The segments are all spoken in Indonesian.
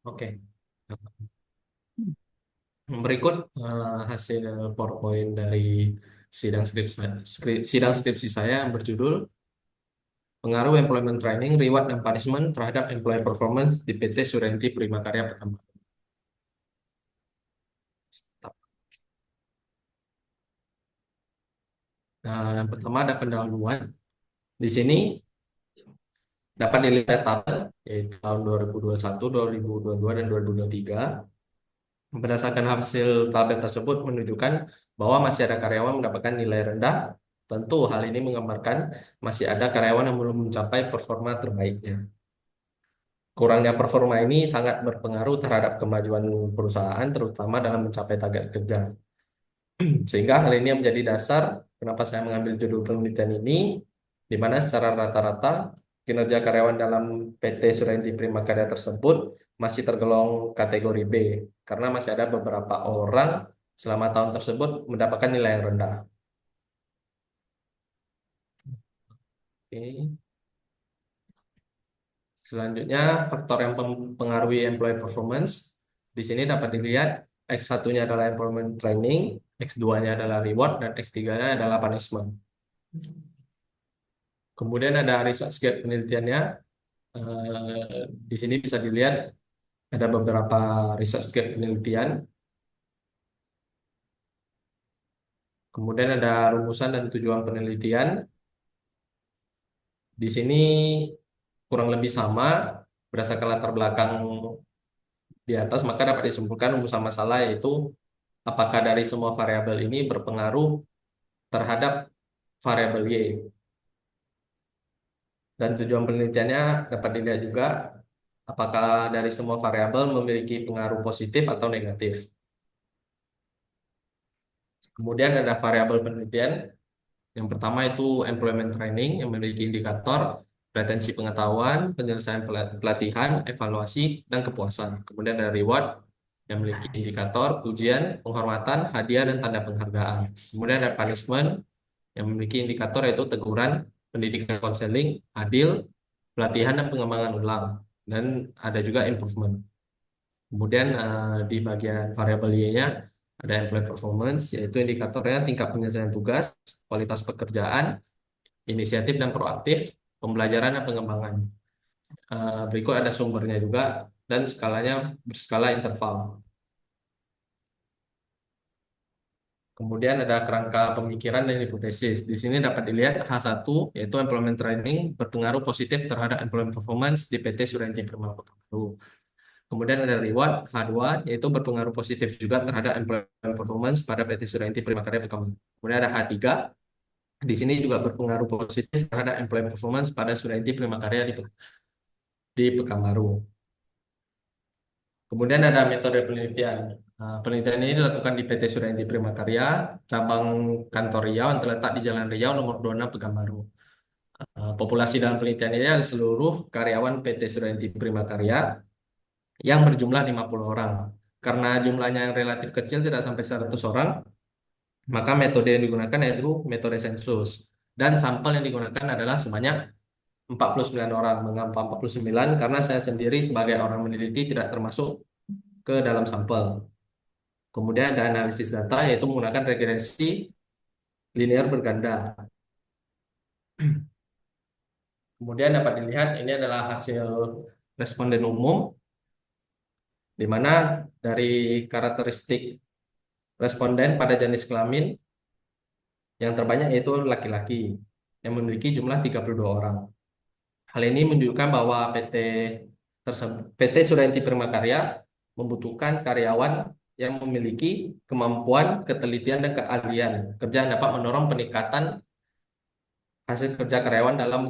Oke. Berikut hasil PowerPoint dari sidang skripsi saya yang berjudul Pengaruh Employment Training, Reward dan Punishment terhadap Employee Performance di PT Suryanti Primakarya Pertambangan. Nah, yang pertama ada pendahuluan. Di sini dapat dilihat tabel yaitu tahun 2021, 2022, dan 2023. Berdasarkan hasil tabel tersebut menunjukkan bahwa masih ada karyawan mendapatkan nilai rendah. Tentu hal ini menggambarkan masih ada karyawan yang belum mencapai performa terbaiknya. Kurangnya performa ini sangat berpengaruh terhadap kemajuan perusahaan, terutama dalam mencapai target kerja. Sehingga hal ini yang menjadi dasar kenapa saya mengambil judul penelitian ini, di mana secara rata-rata kinerja karyawan dalam PT Suryanti Primakarya tersebut masih tergolong kategori B, karena masih ada beberapa orang selama tahun tersebut mendapatkan nilai yang rendah. Oke. Selanjutnya, faktor yang mempengaruhi employee performance. Di sini dapat dilihat X1-nya adalah employment training, X2-nya adalah reward, dan X3-nya adalah punishment. Kemudian ada research gap penelitiannya. Di sini bisa dilihat ada beberapa research gap penelitian. Kemudian ada rumusan dan tujuan penelitian. Di sini kurang lebih sama berdasarkan latar belakang di atas, maka dapat disimpulkan rumusan masalah yaitu apakah dari semua variabel ini berpengaruh terhadap variabel Y. Dan tujuan penelitiannya dapat dilihat juga apakah dari semua variabel memiliki pengaruh positif atau negatif. Kemudian ada variabel penelitian. Yang pertama itu employment training yang memiliki indikator retensi pengetahuan, penyelesaian pelatihan, evaluasi, dan kepuasan. Kemudian ada reward yang memiliki indikator pujian, penghormatan, hadiah, dan tanda penghargaan. Kemudian ada punishment yang memiliki indikator yaitu teguran, pendidikan konseling, adil, pelatihan, dan pengembangan ulang. Dan ada juga improvement. Kemudian di bagian variabel Y-nya ada employee performance, yaitu indikatornya tingkat penyelesaian tugas, kualitas pekerjaan, inisiatif dan proaktif, pembelajaran dan pengembangan. Berikut ada sumbernya juga dan skalanya berskala interval. Kemudian ada kerangka pemikiran dan hipotesis. Di sini dapat dilihat H1 yaitu employment training berpengaruh positif terhadap employment performance di PT Suryanti Pekanbaru. Kemudian ada reward H2 yaitu berpengaruh positif juga terhadap employment performance pada PT Suryanti Primakarya Pekanbaru. Kemudian ada H3 di sini juga berpengaruh positif terhadap employment performance pada Suryanti Primakarya di Pekanbaru. Kemudian ada metode penelitian. Penelitian ini dilakukan di PT Suryanti Primakarya, cabang kantor Riau yang terletak di Jalan Riau nomor 26 Pekanbaru. Populasi dalam penelitian ini adalah seluruh karyawan PT Suryanti Primakarya yang berjumlah 50 orang. Karena jumlahnya yang relatif kecil tidak sampai 100 orang, maka metode yang digunakan yaitu metode sensus. Dan sampel yang digunakan adalah sebanyak 49 orang. Mengapa 49? Karena saya sendiri sebagai orang meneliti tidak termasuk ke dalam sampel. Kemudian ada analisis data yaitu menggunakan regresi linear berganda. Kemudian dapat dilihat ini adalah hasil responden umum di mana dari karakteristik responden pada jenis kelamin yang terbanyak yaitu laki-laki yang memiliki jumlah 32 orang. Hal ini menunjukkan bahwa PT Suryanti Primakarya membutuhkan karyawan yang memiliki kemampuan, ketelitian, dan keahlian kerja yang dapat mendorong peningkatan hasil kerja karyawan dalam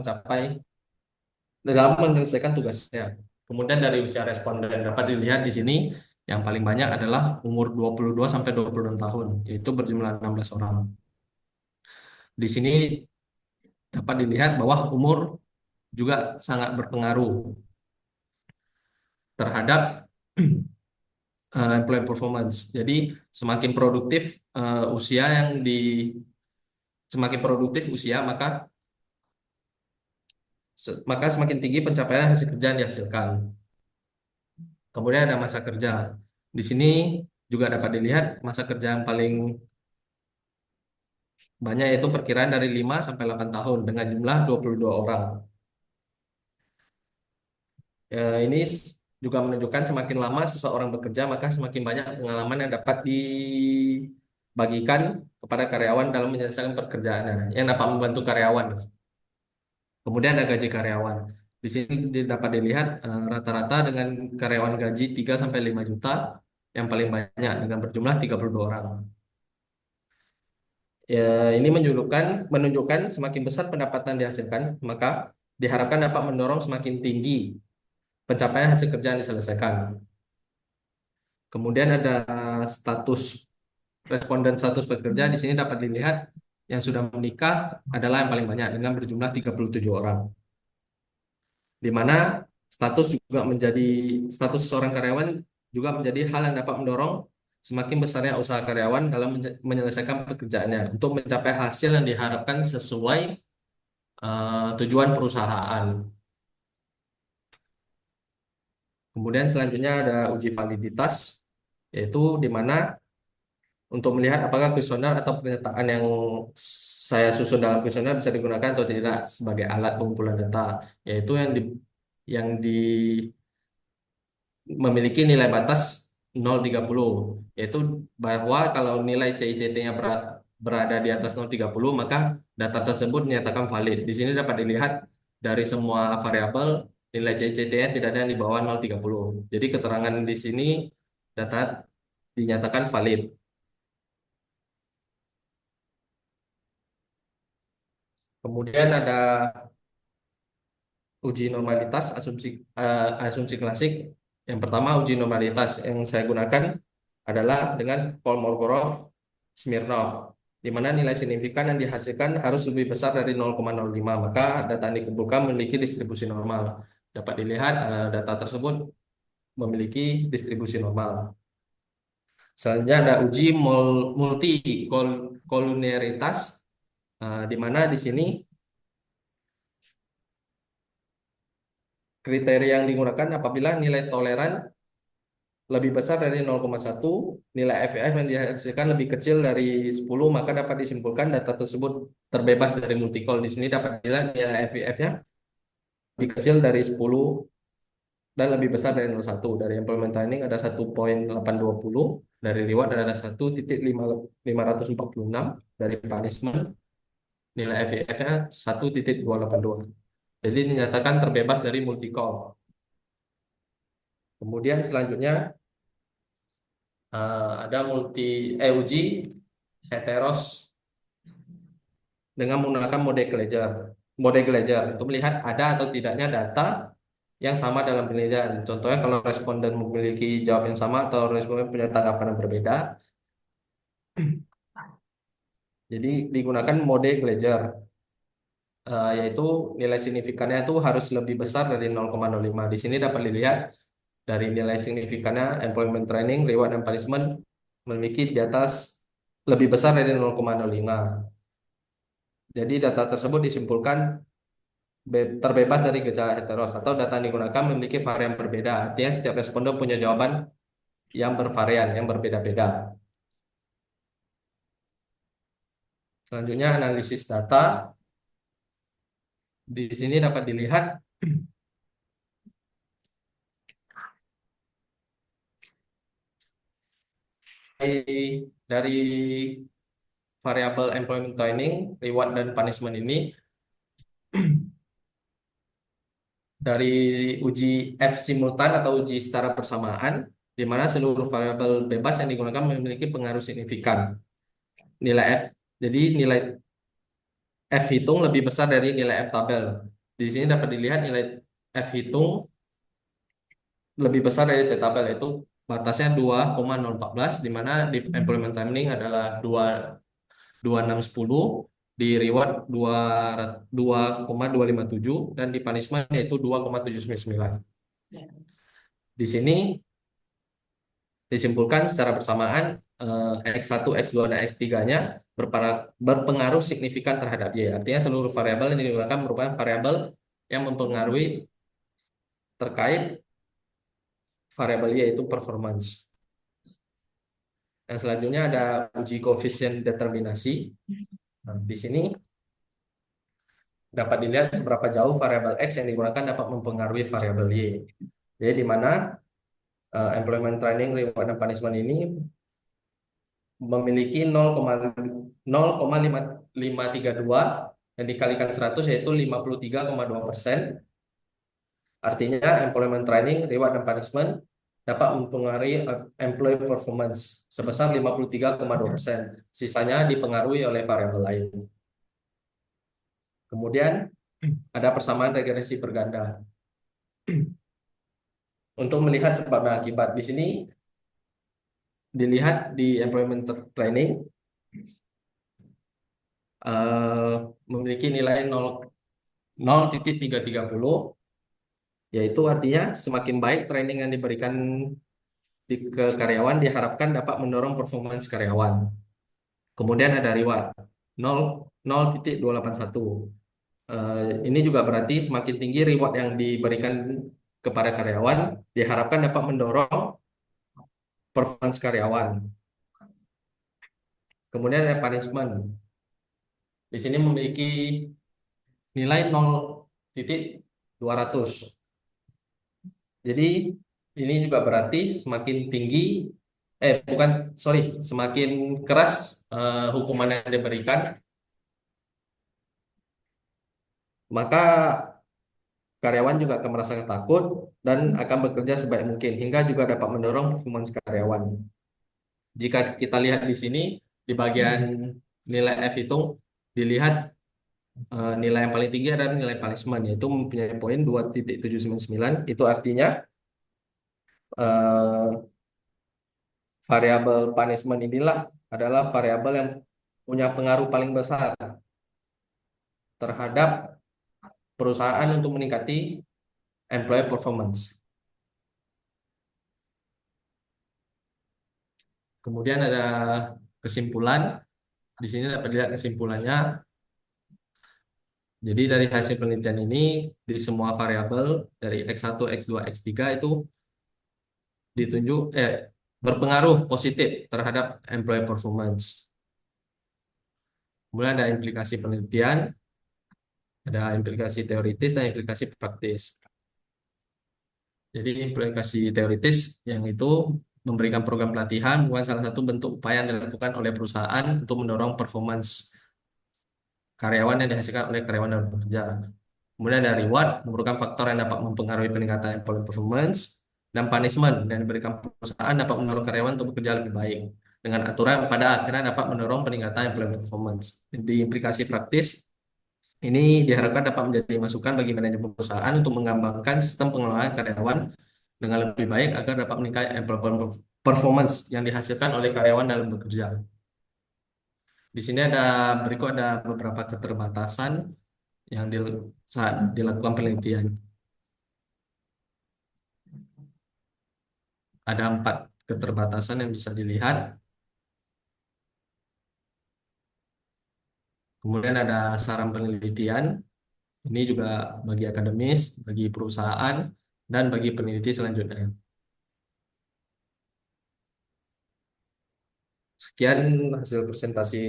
menyelesaikan tugasnya. Kemudian dari usia responden dapat dilihat di sini yang paling banyak adalah umur 22 sampai 26 tahun, yaitu berjumlah 16 orang. Di sini dapat dilihat bahwa umur juga sangat berpengaruh terhadap employee performance. Jadi semakin produktif usia yang di semakin produktif usia maka semakin tinggi pencapaian hasil kerja yang dihasilkan. Kemudian ada masa kerja. Di sini juga dapat dilihat masa kerja yang paling banyak yaitu perkiraan dari 5 sampai 8 tahun dengan jumlah 22 orang. Ini juga menunjukkan semakin lama seseorang bekerja, maka semakin banyak pengalaman yang dapat dibagikan kepada karyawan dalam menyelesaikan pekerjaannya, yang dapat membantu karyawan. Kemudian ada gaji karyawan. Di sini dapat dilihat rata-rata dengan karyawan gaji 3 sampai 5 juta yang paling banyak dengan berjumlah 32 orang. Ya, ini menunjukkan semakin besar pendapatan dihasilkan, maka diharapkan dapat mendorong semakin tinggi pencapaian hasil kerja yang diselesaikan. Kemudian ada status responden status pekerja. Di sini dapat dilihat yang sudah menikah adalah yang paling banyak dengan berjumlah 37 orang. Di mana status seorang karyawan juga menjadi hal yang dapat mendorong semakin besarnya usaha karyawan dalam menyelesaikan pekerjaannya untuk mencapai hasil yang diharapkan sesuai tujuan perusahaan. Kemudian selanjutnya ada uji validitas, yaitu di mana untuk melihat apakah kuesioner atau pernyataan yang saya susun dalam kuesioner bisa digunakan atau tidak sebagai alat pengumpulan data, yaitu yang memiliki nilai batas 0,30, yaitu bahwa kalau nilai CICT-nya berada di atas 0,30 maka data tersebut dinyatakan valid. Di sini dapat dilihat dari semua variabel nilai CICT-nya tidak ada yang di bawah 0,30. Jadi keterangan di sini data dinyatakan valid. Kemudian ada uji normalitas asumsi klasik. Yang pertama uji normalitas yang saya gunakan adalah dengan Kolmogorov-Smirnov, di mana nilai signifikan yang dihasilkan harus lebih besar dari 0,05, maka data yang dikumpulkan memiliki distribusi normal. Dapat dilihat data tersebut memiliki distribusi normal. Selanjutnya ada uji multi koluniaritas, di mana di sini kriteria yang digunakan apabila nilai toleran lebih besar dari 0,1, nilai FEF yang dihasilkan lebih kecil dari 10, maka dapat disimpulkan data tersebut terbebas dari multicol. Di sini dapat dilihat nilai FEF-nya lebih kecil dari 10 dan lebih besar dari 0,1. Dari implement training ada 1,820, dari reward ada 1,546, dari punishment nilai FEF-nya 1,282. Jadi dinyatakan terbebas dari multicol. Kemudian selanjutnya ada uji heteros dengan menggunakan mode Glaser untuk melihat ada atau tidaknya data yang sama dalam penelitian. Contohnya kalau responden memiliki jawab yang sama atau responden punya tanggapan yang berbeda, jadi digunakan mode Glaser, yaitu nilai signifikannya itu harus lebih besar dari 0,05. Di sini dapat dilihat dari nilai signifikannya employment training, reward dan punishment memiliki di atas lebih besar dari 0,05. Jadi data tersebut disimpulkan terbebas dari gejala heteros atau data yang digunakan memiliki varian berbeda. Artinya setiap responden punya jawaban yang bervarian, yang berbeda-beda. Selanjutnya analisis data. Di sini dapat dilihat dari variabel employment training, reward dan punishment ini dari uji F simultan atau uji secara bersamaan, di mana seluruh variabel bebas yang digunakan memiliki pengaruh signifikan. Nilai F, jadi nilai F hitung lebih besar dari nilai F tabel. Di sini dapat dilihat nilai F hitung lebih besar dari T tabel, yaitu batasnya 2,014, di mana di employment timing adalah 2,2610, di reward 2,257, dan di punishment yaitu 2,799. Di sini disimpulkan secara bersamaan X1, X2, dan X3-nya berpengaruh signifikan terhadap Y. Artinya seluruh variabel yang digunakan merupakan variabel yang mempengaruhi terkait variabel Y yaitu performance. Yang selanjutnya ada uji koefisien determinasi. Nah, di sini dapat dilihat seberapa jauh variabel X yang digunakan dapat mempengaruhi variabel Y. Jadi di mana employment training, reward, dan punishment ini memiliki 0,532 yang dikalikan 100 yaitu 53,2%. Artinya employment training, reward, dan punishment dapat mempengaruhi employee performance sebesar 53,2%. Sisanya dipengaruhi oleh variabel lain. Kemudian ada persamaan regresi berganda. Untuk melihat sebab dan akibat di sini dilihat di employment training eh, memiliki nilai 0,330, yaitu artinya semakin baik training yang diberikan ke karyawan diharapkan dapat mendorong performance karyawan. Kemudian ada reward 0,281. Ini juga berarti semakin tinggi reward yang diberikan kepada karyawan diharapkan dapat mendorong performance karyawan. Kemudian ada punishment. Di sini memiliki nilai 0,200. Jadi ini juga berarti semakin tinggi, bukan, sorry, semakin keras hukuman yang diberikan, maka karyawan juga akan merasa takut dan akan bekerja sebaik mungkin hingga juga dapat mendorong performance karyawan. Jika kita lihat di sini di bagian nilai F itu dilihat nilai yang paling tinggi adalah nilai punishment yaitu mempunyai poin 2,799. Itu artinya eh, variabel punishment inilah adalah variabel yang punya pengaruh paling besar terhadap perusahaan untuk meningkati employee performance. Kemudian ada kesimpulan. Di sini dapat dilihat kesimpulannya. Jadi dari hasil penelitian ini di semua variabel dari X1, X2, X3 itu ditunjuk berpengaruh positif terhadap employee performance. Kemudian ada implikasi penelitian, ada implikasi teoritis dan implikasi praktis. Jadi implikasi teoritis yang itu memberikan program pelatihan bukan salah satu bentuk upaya yang dilakukan oleh perusahaan untuk mendorong performance karyawan yang dihasilkan oleh karyawan dalam bekerja. Kemudian ada reward, merupakan faktor yang dapat mempengaruhi peningkatan employee performance, dan punishment yang diberikan perusahaan dapat mendorong karyawan untuk bekerja lebih baik dengan aturan yang pada akhirnya dapat mendorong peningkatan employee performance. Di implikasi praktis, ini diharapkan dapat menjadi masukan bagi manajemen perusahaan untuk mengembangkan sistem pengelolaan karyawan dengan lebih baik agar dapat meningkatkan employee performance yang dihasilkan oleh karyawan dalam bekerja. Di sini ada berikut ada beberapa keterbatasan yang saat dilakukan penelitian. Ada 4 keterbatasan yang bisa dilihat. Kemudian ada saran penelitian. Ini juga bagi akademis, bagi perusahaan, dan bagi peneliti selanjutnya. Sekian hasil presentasi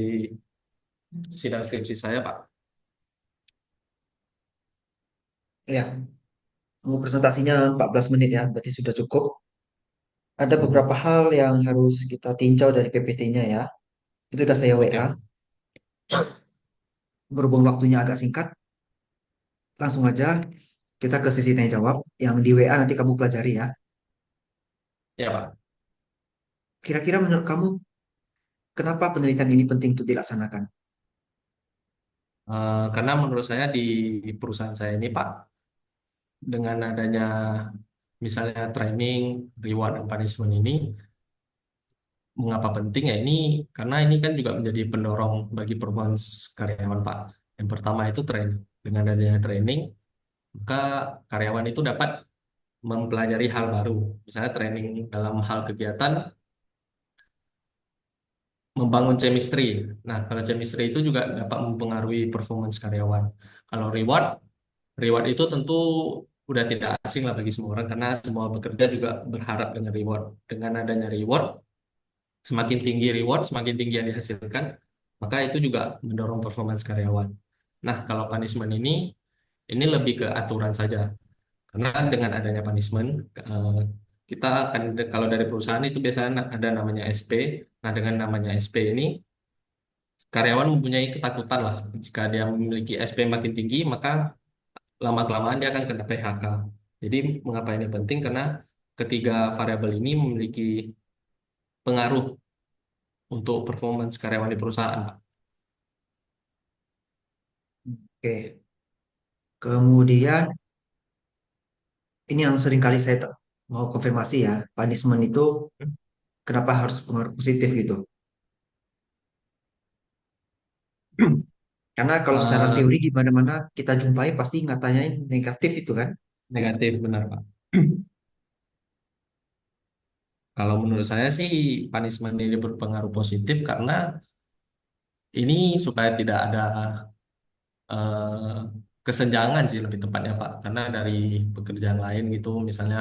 sidang skripsi saya, Pak. Ya, presentasinya 14 menit ya, berarti sudah cukup. Ada beberapa hal yang harus kita tinjau dari PPT-nya ya. Itu udah saya Oke, WA. Pak. Berhubung waktunya agak singkat, langsung aja kita ke sesi tanya jawab. Yang di WA nanti kamu pelajari ya. Ya, Pak. Kira-kira menurut kamu, kenapa penelitian ini penting untuk dilaksanakan? Karena menurut saya di perusahaan saya ini, Pak, dengan adanya misalnya training, reward, dan punishment ini, mengapa penting ya ini? Karena ini kan juga menjadi pendorong bagi performance karyawan, Pak. Yang pertama itu training. Dengan adanya training, maka karyawan itu dapat mempelajari hal baru. Misalnya training dalam hal kegiatan membangun chemistry. Nah, kalau chemistry itu juga dapat mempengaruhi performance karyawan. Kalau reward, reward itu tentu udah tidak asing lah bagi semua orang karena semua bekerja juga berharap dengan reward. Dengan adanya reward, semakin tinggi reward, semakin tinggi yang dihasilkan, maka itu juga mendorong performance karyawan. Nah, kalau punishment ini lebih ke aturan saja. Karena dengan adanya punishment, kita akan kalau dari perusahaan itu biasanya ada namanya SP. Nah, dengan namanya SP ini, karyawan mempunyai ketakutan lah. Jika dia memiliki SP makin tinggi, maka lama-kelamaan dia akan kena PHK. Jadi, mengapa ini penting? Karena ketiga variabel ini memiliki pengaruh untuk performance karyawan di perusahaan, Pak. Oke. Kemudian ini yang sering kali saya mau konfirmasi ya, punishment itu kenapa harus pengaruh positif gitu? Karena kalau secara Eh, teori di mana-mana kita jumpai pasti ngatanya negatif itu kan. Negatif, benar, Pak. Kalau menurut saya sih, punishment ini berpengaruh positif karena ini supaya tidak ada eh, kesenjangan sih lebih tepatnya Pak. Karena dari pekerjaan lain gitu, misalnya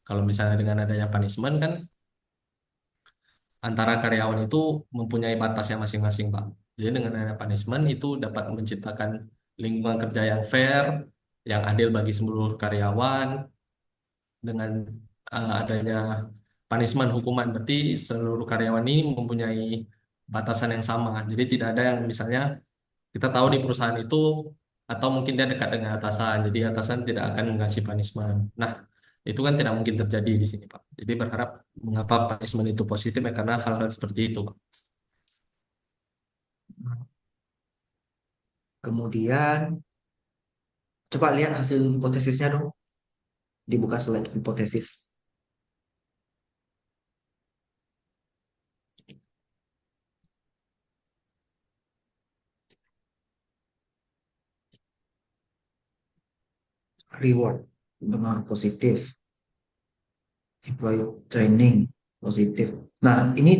kalau misalnya dengan adanya punishment kan antara karyawan itu mempunyai batasnya masing-masing Pak. Jadi dengan adanya punishment itu dapat menciptakan lingkungan kerja yang fair, yang adil bagi seluruh karyawan. Dengan adanya punishment hukuman berarti seluruh karyawan ini mempunyai batasan yang sama. Jadi tidak ada yang misalnya kita tahu di perusahaan itu atau mungkin dia dekat dengan atasan, jadi atasan tidak akan mengasih punishment. Nah, itu kan tidak mungkin terjadi di sini, Pak. Jadi berharap mengapa punishment itu positif ya karena hal-hal seperti itu, Pak. Kemudian coba lihat hasil hipotesisnya dong. Dibuka slide hipotesis. Reward pengaruh positif. Employee training positif. Nah, ini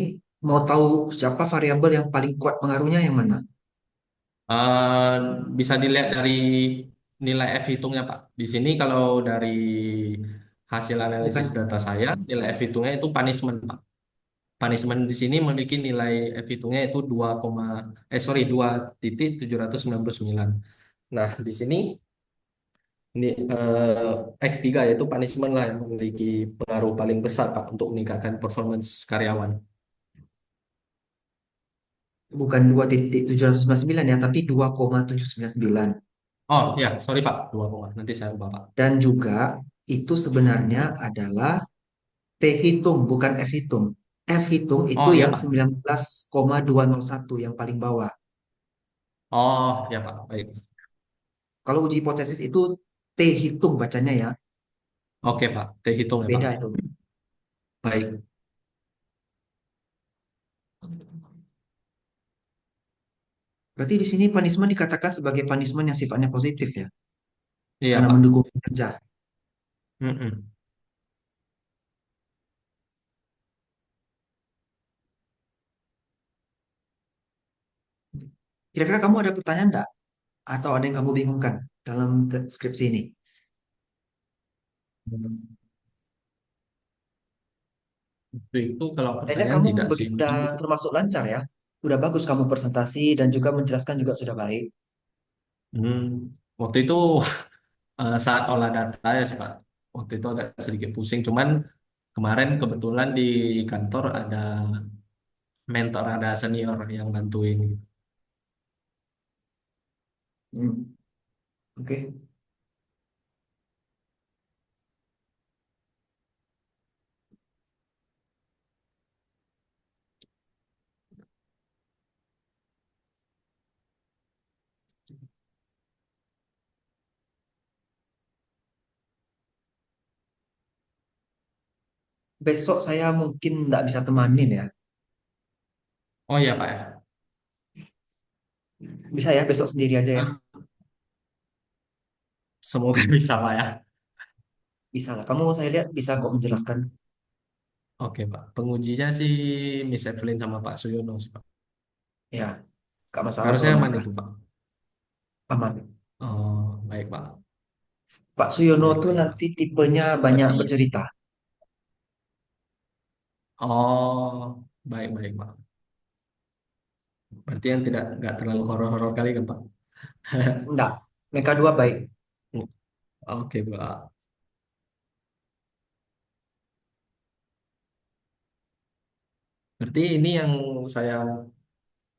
mau tahu siapa variabel yang paling kuat pengaruhnya yang mana? Eh, Bisa dilihat dari nilai F hitungnya, Pak. Di sini kalau dari hasil analisis Bukan. data saya, nilai F hitungnya itu punishment, Pak. Punishment di sini memiliki nilai F hitungnya itu 2,799. Nah, di sini ini X3 yaitu punishment lah yang memiliki pengaruh paling besar Pak untuk meningkatkan performance karyawan. Bukan 2,799 ya, tapi 2,799. Oh ya, sorry Pak, 2 koma. Nanti saya ubah Pak. Dan juga itu sebenarnya Hmm. adalah T hitung, bukan F hitung. F hitung itu Oh iya yang Pak. 19,201 yang paling bawah. Oh ya Pak, baik. Kalau uji hipotesis itu T hitung bacanya ya, Oke Pak, T hitung ya Pak. beda itu. Baik. Berarti di sini punishment dikatakan sebagai punishment yang sifatnya positif ya, Iya karena Pak. mendukung kerja. Mm-mm. Kira-kira kamu ada pertanyaan enggak? Atau ada yang kamu bingungkan dalam skripsi ini? Itu kalau Saya lihat pertanyaan kamu tidak sih. udah Mungkin termasuk lancar ya. Udah bagus kamu presentasi dan juga menjelaskan juga sudah baik. hmm, waktu itu saat olah data ya sih Pak. Waktu itu agak sedikit pusing. Cuman kemarin kebetulan di kantor ada mentor, ada senior yang bantuin gitu. Hmm, oke. Besok saya mungkin nggak bisa temanin ya. Oh iya Pak ya. Bisa ya besok sendiri aja ya. Ah, semoga bisa Pak ya. Bisa lah. Kamu saya lihat bisa kok menjelaskan. Oke Pak. Pengujinya sih Miss Evelyn sama Pak Suyono sih Pak. Ya, nggak masalah Harusnya kalau aman mereka itu Pak. aman. Oh baik Pak. Pak Suyono Baik, tuh baik, Pak. nanti tipenya banyak Berarti, bercerita. oh, baik, baik, Pak. Berarti yang tidak nggak terlalu horor-horor kali kan, Pak? Enggak, mereka dua baik. Oke, Pak. Berarti ini yang saya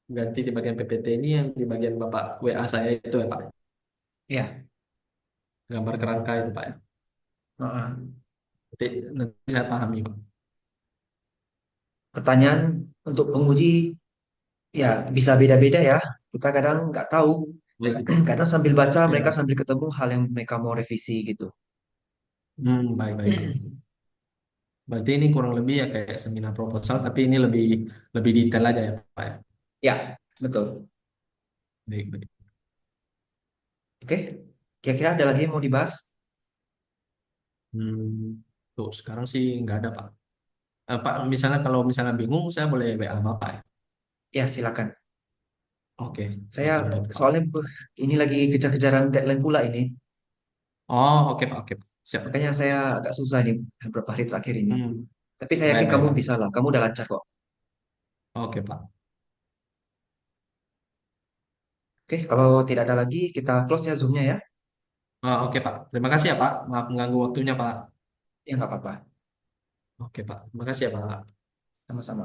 ganti di bagian PPT ini yang di bagian Bapak WA saya itu ya, Pak. Ya. Gambar kerangka itu, Pak ya. Heeh. Nanti, nanti saya pahami, Pak. Pertanyaan untuk penguji ya bisa beda-beda ya. Kita kadang nggak tahu. Baik. Kadang sambil baca mereka Ya. sambil ketemu hal yang mereka mau revisi gitu. Baik, baik, baik. Berarti ini kurang lebih ya kayak seminar proposal, tapi ini lebih lebih detail aja ya, Pak ya. Ya, betul. Baik, baik. Oke. Kira-kira ada lagi yang mau dibahas? Tuh, sekarang sih nggak ada, Pak. Pak, misalnya kalau misalnya bingung, saya boleh WA Bapak ya? Ya, silakan. Oke, Saya oke, udah, Pak. soalnya ini lagi kejar-kejaran deadline pula ini. Oh, oke, Pak, oke, Pak. Siap. Makanya saya agak susah nih beberapa hari terakhir ini. Hmm, Tapi saya baik, yakin baik, kamu Pak. bisa lah. Kamu udah lancar kok. Oke, Pak. Oke, kalau tidak ada lagi, kita close ya Zoom-nya ya. Oke, Pak. Terima kasih ya, Pak. Maaf mengganggu waktunya, Pak. Ya, nggak apa-apa. Oke, Pak. Terima kasih ya, Pak. Sama-sama.